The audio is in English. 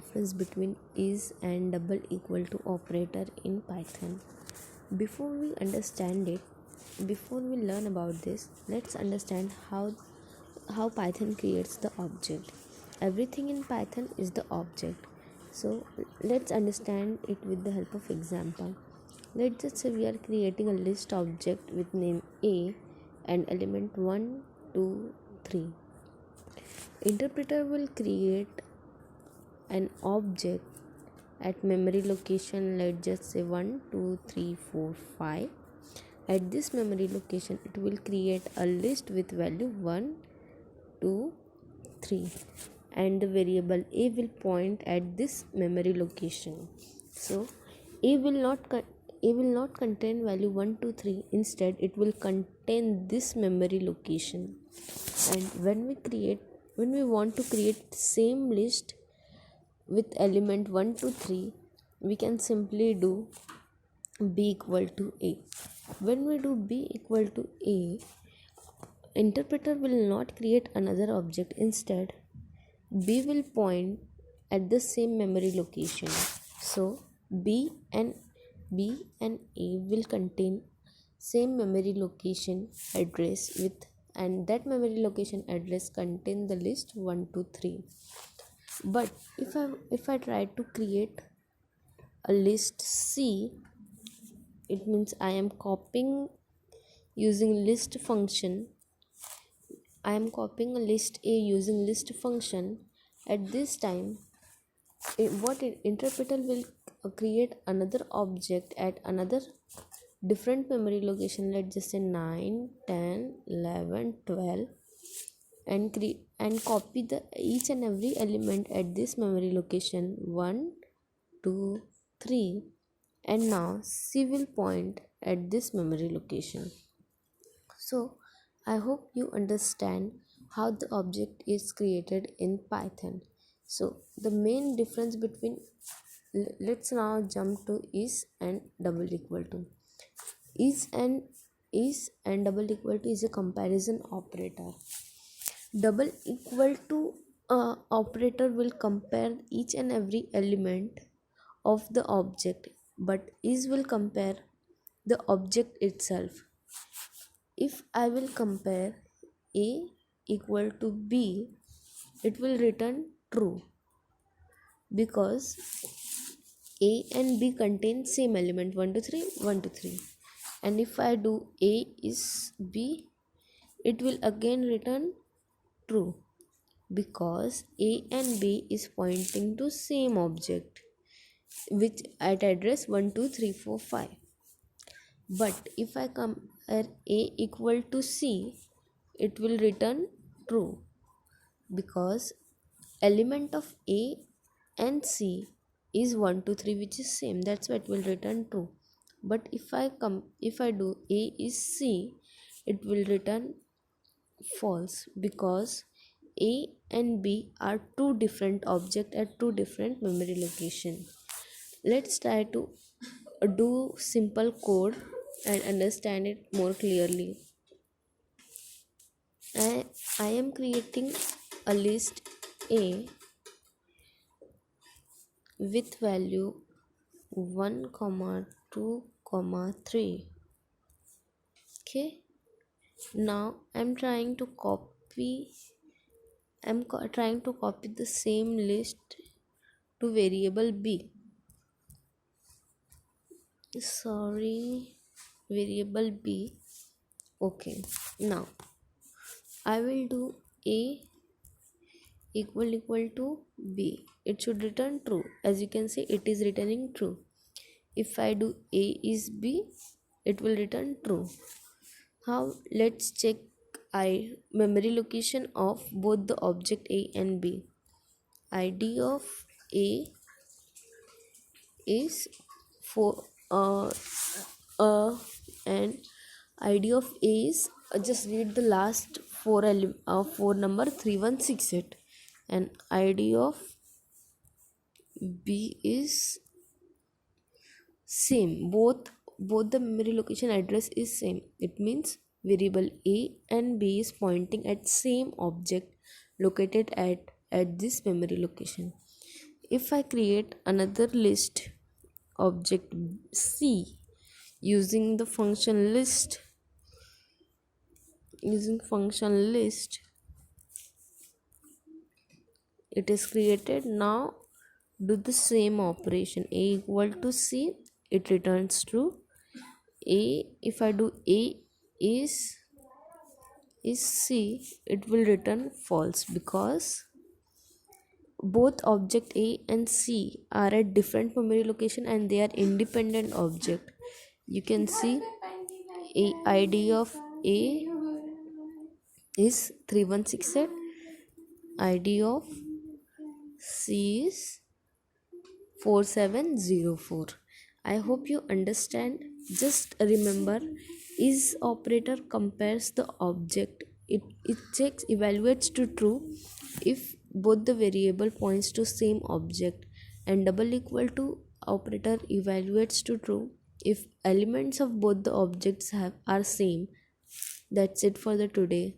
difference between is and double equal to operator in Python. Before we understand it, before we learn about this, let's understand how Python creates the object. Everything in Python is the object. So let's understand it with the help of example. Let's just say we are creating a list object with name A and element 1, 2, 3. Interpreter will create an object at memory location, let's just say 1, 2, 3, 4, 5. At this memory location, it will create a list with value 1, 2, 3, and the variable A will point at this memory location. So A will not contain value 1, 2, 3. Instead, it will contain this memory location. And when we want to create same list with element 1 to 3, we can simply do b equal to a. When we do b equal to a, interpreter will not create another object. Instead, b will point at the same memory location. So b and a will contain same memory location address with, and that memory location address contain the list 1 to 3. But if I try to create a list C, it means I am copying using list function. I am copying a list A using list function. At this time, interpreter will create another object at another different memory location. Let's just say 9, 10, 11, 12. And copy the each and every element at this memory location 1, 2, 3, and now C will point at this memory location. So I hope you understand how the object is created in Python. So the main difference between, let's now jump to is and double equal to. Is and double equal to is a comparison operator. Double equal to operator will compare each and every element of the object, but is will compare the object itself. If I will compare A equal to B, it will return true because A and B contain same element 1 to 3, 1 to 3. And if I do A is B, it will again return true because A and B is pointing to same object which at address 1, 2, 3, 4, 5. But if I compare A equal to C, it will return true because element of A and C is 1, 2, 3, which is same. That's why it will return true. But if I do A is C, it will return false because A and B are two different objects at two different memory location. Let's try to do simple code and understand it more clearly. I am creating a list A with value 1, 2, 3. Okay. Now I'm trying to copy the same list to variable B. Variable B. Okay. Now I will do A equal to B. It should return true. As you can see, it is returning true. If I do A is B, it will return true. How? Let's check memory location of both the object A and B. ID of A is 4 and ID of A is just read the last four number 3168, and ID of B is same. Both the memory location address is same. It means variable A and B is pointing at same object located at this memory location. if I create another list object C using the function list, it is created. Now do the same operation. A equal to C, it returns true. A, if I do A is C, it will return false, because both object A and C are at different memory location and they are independent object. You can see ID of A is 3168, ID of C is 4704. I hope you understand. Just remember, is operator compares the object. It checks, evaluates to true if both the variable points to same object, and double equal to operator evaluates to true if elements of both the objects are same. That's it for the today.